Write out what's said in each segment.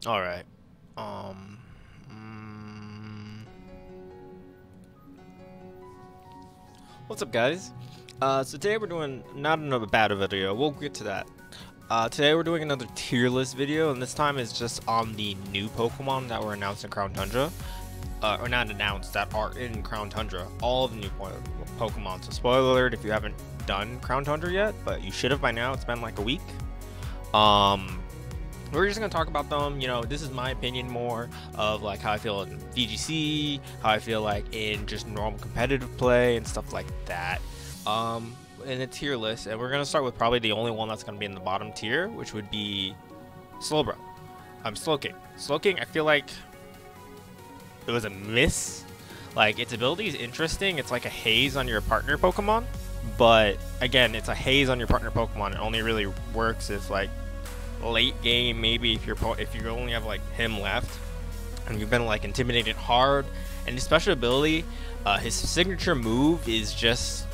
All right. Um. mm, what's up, guys? So today we're doing not another battle video. We'll get to that. Today we're doing another tier list video, and this time is just on the new Pokemon that were announced in Crown Tundra. Or not announced, that are in Crown Tundra. All of the new Pokemon. So spoiler alert if you haven't done Crown Tundra yet, but you should have by now. It's been like a week. We're just gonna talk about them. You know, this is my opinion more of like how I feel in VGC, how I feel like in just normal competitive play and stuff like that. In a tier list, and we're gonna start with probably the only one that's gonna be in the bottom tier, which would be Slowbro. Slowking. Slowking, I feel like it was a miss. Like, its ability is interesting. It's like a haze on your partner Pokemon, but again, it's a haze on your partner Pokemon. It only really works if like late game, maybe if you only have like him left and you've been like intimidated hard. And his special ability, his signature move is just,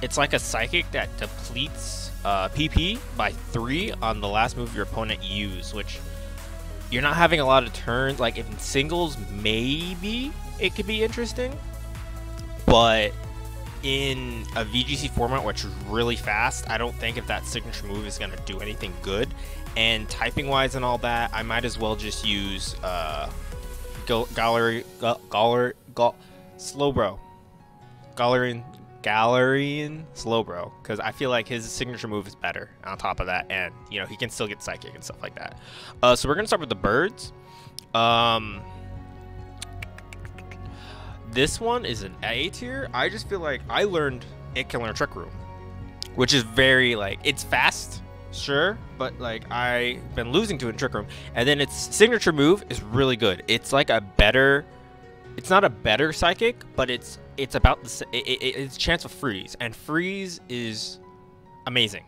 it's like a psychic that depletes PP by 3 on the last move your opponent used, which you're not having a lot of turns. Like, if in singles, maybe it could be interesting, but in a VGC format, which is really fast, I don't think if that signature move is going to do anything good. And typing wise and all that, I might as well just use Slowbro, Galarian Slowbro, because I feel like his signature move is better on top of that, and you know, he can still get psychic and stuff like that. So we're gonna start with the birds. This one is an A tier. I just feel like I learned it can learn Trick Room, which is very like, it's fast, sure, but like I've been losing to it in Trick Room, and then its signature move is really good. It's like a better, it's not a better psychic, but it's about the it's chance of freeze, and freeze is amazing.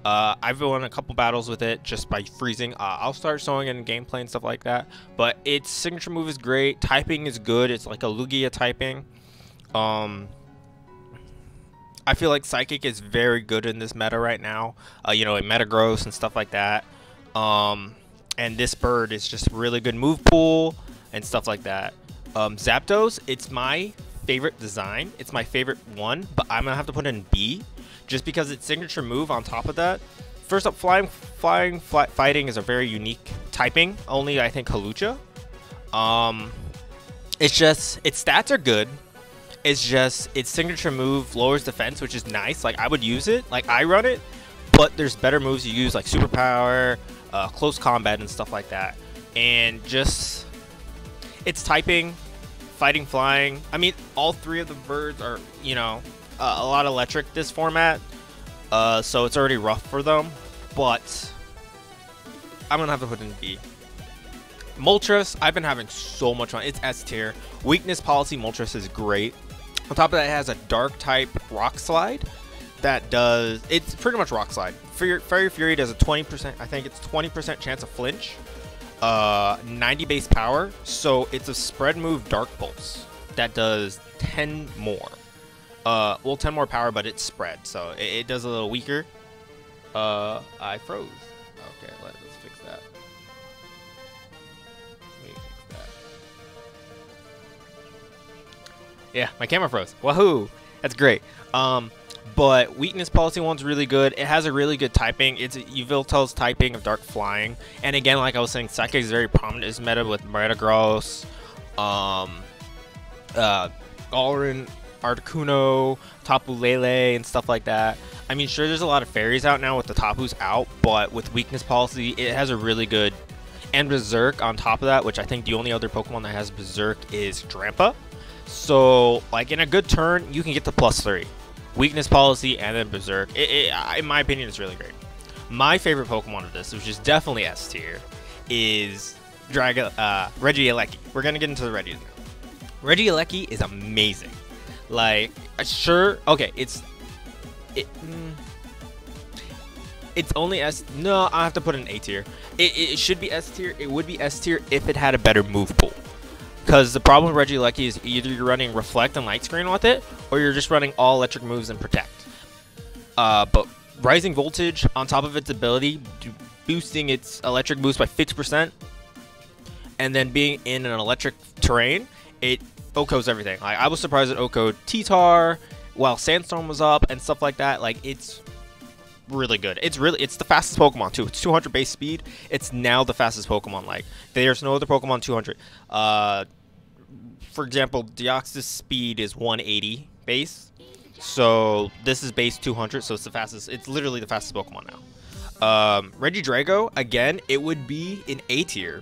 I've won a couple battles with it just by freezing. I'll start showing it in gameplay and stuff like that, but its signature move is great. Typing is good. It's like a Lugia typing. I feel like Psychic is very good in this meta right now. You know, in Metagross and stuff like that. And this bird is just really good move pool and stuff like that. Zapdos, it's my favorite design. It's my favorite one, but I'm gonna have to put it in B, just because its signature move on top of that. First up, fighting is a very unique typing. Only I think Halucha. It's just, its stats are good. It's just its signature move lowers defense, which is nice. Like, I would use it. Like, I run it, but there's better moves you use, like superpower, close combat, and stuff like that. And just its typing, fighting, flying. I mean, all three of the birds are, you know, a lot of electric this format, so it's already rough for them, but I'm gonna have to put in B. Moltres, I've been having so much fun. It's S tier. Weakness policy Moltres is great. On top of that, it has a dark type rock slide that does, it's pretty much rock slide. Fairy Fury does a 20%, I think it's 20% chance of flinch, 90 base power, so it's a spread move Dark Pulse that does 10 more. Well, 10 more power, but it's spread, so it does a little weaker. I froze. Okay, let's fix that. Let me fix that. Yeah, my camera froze. Wahoo! That's great. But weakness policy one's really good. It has a really good typing. It's Yveltal's typing of dark flying. And again, like I was saying, Psychic is very prominent in this meta with Metagross, Galarian, Articuno, Tapu Lele, and stuff like that. I mean, sure, there's a lot of fairies out now with the Tapu's out, but with weakness policy, it has a really good, and Berserk on top of that, which I think the only other Pokemon that has Berserk is Drampa. So, like, in a good turn, you can get to +3. Weakness policy and then Berserk. In my opinion, it's really great. My favorite Pokemon of this, which is definitely S tier, is Regieleki. We're gonna get into the Regis now. Regieleki is amazing. Like, sure, okay, it's only S. No, I have to put it in A tier. It should be S tier. It would be S tier if it had a better move pool. Because the problem with Regieleki is either you're running Reflect and Light Screen with it, or you're just running all electric moves and Protect. But Rising Voltage, on top of its ability, boosting its electric boost by 50%, and then being in an electric terrain, it OHKOs everything. Like, I was surprised it OHKO'd T-Tar while Sandstorm was up and stuff like that. Like, it's really good. It's the fastest Pokemon too. It's 200 base speed. It's now the fastest Pokemon. Like, there's no other Pokemon 200. For example, Deoxys speed is 180 base. So this is base 200, so it's the fastest. It's literally the fastest Pokemon now. Regidrago, again, it would be in A tier,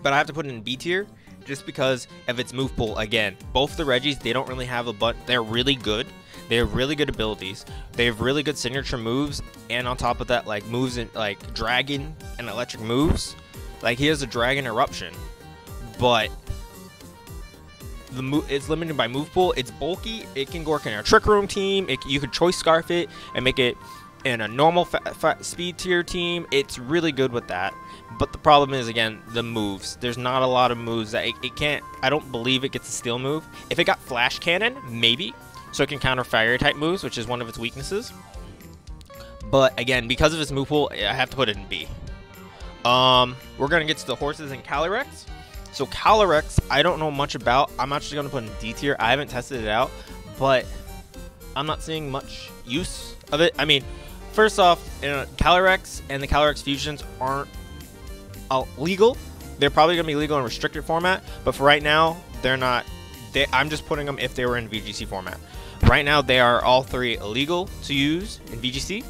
but I have to put it in B tier just because of its move pool. Again, both the Regis, they don't really have they're really good. They have really good abilities. They have really good signature moves, and on top of that, like moves in like Dragon and Electric moves. Like, he has a Dragon Eruption, but it's limited by move pool. It's bulky. It can work in a Trick Room team. You could Choice Scarf it and make it in a normal speed tier team. It's really good with that. But the problem is, again, the moves. There's not a lot of moves that it can't. I don't believe it gets a Steel move. If it got Flash Cannon, maybe. So it can counter Fire type moves, which is one of its weaknesses. But again, because of its move pool, I have to put it in B. We're gonna get to the horses and Calyrex. So Calyrex, I don't know much about. I'm actually gonna put in D tier. I haven't tested it out, but I'm not seeing much use of it. I mean, first off, Calyrex and the Calyrex fusions aren't legal. They're probably gonna be legal in restricted format, but for right now, they're not. I'm just putting them if they were in VGC format. Right now, they are all three illegal to use in VGC.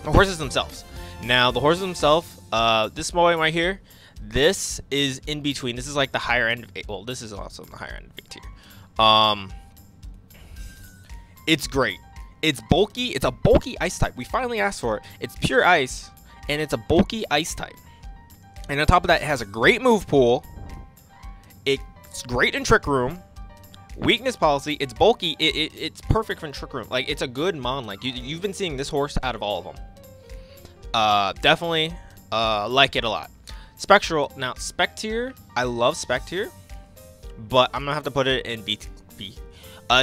The horses themselves. Now, the horses themselves, this boy right here, this is in between. This is like the higher end of A. Well, this is also the higher end of A tier. It's great. It's bulky. It's a bulky ice type. We finally asked for it. It's pure ice, and it's a bulky ice type. And on top of that, it has a great move pool. It's great in Trick Room. Weakness policy. It's bulky. It's perfect for Trick Room. Like, it's a good mon. Like, you've been seeing this horse out of all of them. Definitely like it a lot. Spectral. Now, Spec tier. I love Spec tier, but I'm gonna have to put it in B.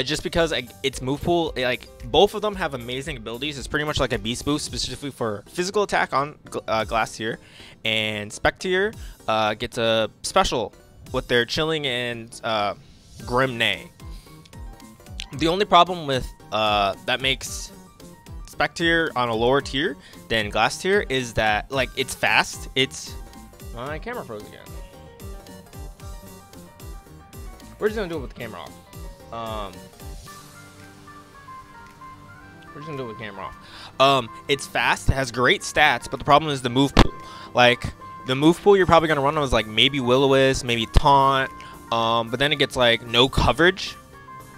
Just because its move pool, like, both of them have amazing abilities. It's pretty much like a beast boost specifically for physical attack on glass tier, and Spec tier gets a special with their Chilling and Grim Neigh. The only problem with that makes Spec tier on a lower tier than glass tier is that, like, it's fast. It's my camera froze again. We're just gonna do it with the camera off. We're just gonna do it with the camera off. It's fast, it has great stats, but the problem is the move pool. Like, the move pool you're probably gonna run on is like maybe Will-O-Wisp, maybe Taunt, but then it gets like no coverage.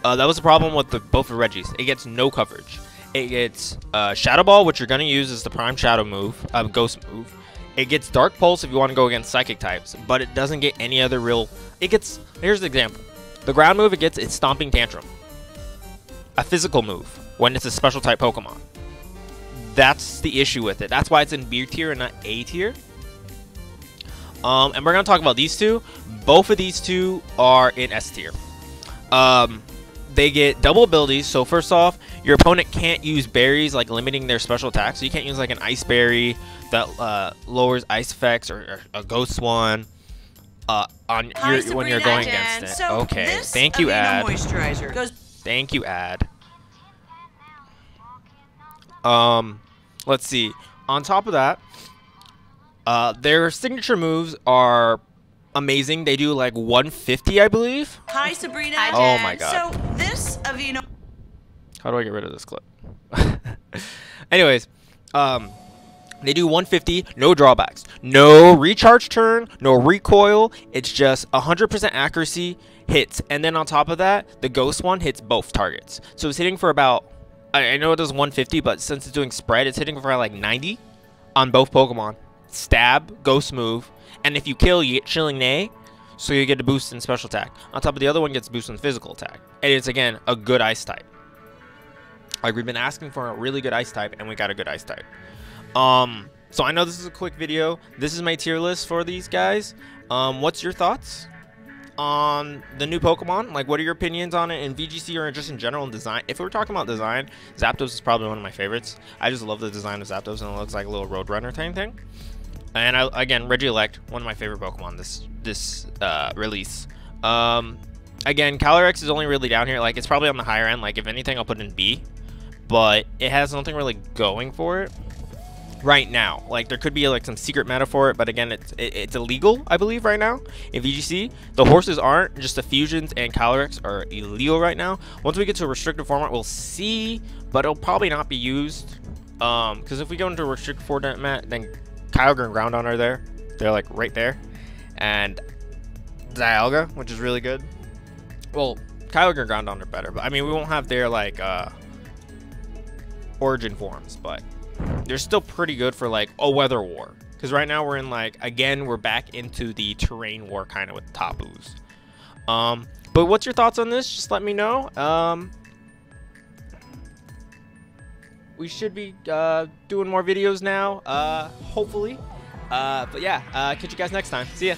That was the problem with both the Regis. It gets no coverage. It gets Shadow Ball, which you're gonna use as the prime Shadow move, Ghost move. It gets Dark Pulse if you want to go against Psychic types, but it doesn't get any other real. It gets. Here's the example. The ground move it gets is Stomping Tantrum, a physical move when it's a special type Pokemon. That's the issue with it. That's why it's in B tier and not A tier. And we're gonna talk about these two. Both of these two are in S tier. They get double abilities. So first off, your opponent can't use berries, like limiting their special attack. So you can't use like an Ice Berry that lowers ice effects, or a Ghost one on when you're going against it. So okay, thank you, Ad. Thank you, Ad. Let's see. On top of that, their signature moves are amazing. They do like 150, I believe. Hi, Sabrina. Oh my god. So this Aveeno. How do I get rid of this clip? Anyways, they do 150, no drawbacks, no recharge turn, no recoil. It's just 100% accuracy hits, and then on top of that, the Ghost one hits both targets. So it's hitting for about, I know it does 150, but since it's doing spread, it's hitting for like 90 on both Pokemon. Stab, Ghost move, and if you kill, you get Chilling Neigh, so you get a boost in special attack. On top of the other one gets a boost in physical attack. And it's, again, a good ice type. Like, we've been asking for a really good ice type, and we got a good ice type. So I know this is a quick video. This is my tier list for these guys. What's your thoughts on the new Pokemon? Like, what are your opinions on it in VGC or just in general in design? If we're talking about design, Zapdos is probably one of my favorites. I just love the design of Zapdos, and it looks like a little Roadrunner type thing. And again, Regielect, one of my favorite Pokemon this release. Again, Calyrex is only really down here. Like, it's probably on the higher end. Like, if anything, I'll put it in B. But it has nothing really going for it right now. Like, there could be like some secret meta for it, but again, it's illegal, I believe, right now in VGC. The horses aren't, just the fusions and Calyrex are illegal right now. Once we get to a restricted format, we'll see, but it'll probably not be used. Because if we go into a restricted format, then Kyogre and Groudon are there. They're like right there. And Dialga, which is really good. Well, Kyogre and Groudon are better, but I mean, we won't have their like origin forms, but they're still pretty good for like a weather war. Because right now we're in like, again, we're back into the terrain war kind of with Tapus. But what's your thoughts on this? Just let me know. We should be doing more videos now, hopefully. But yeah, catch you guys next time. See ya.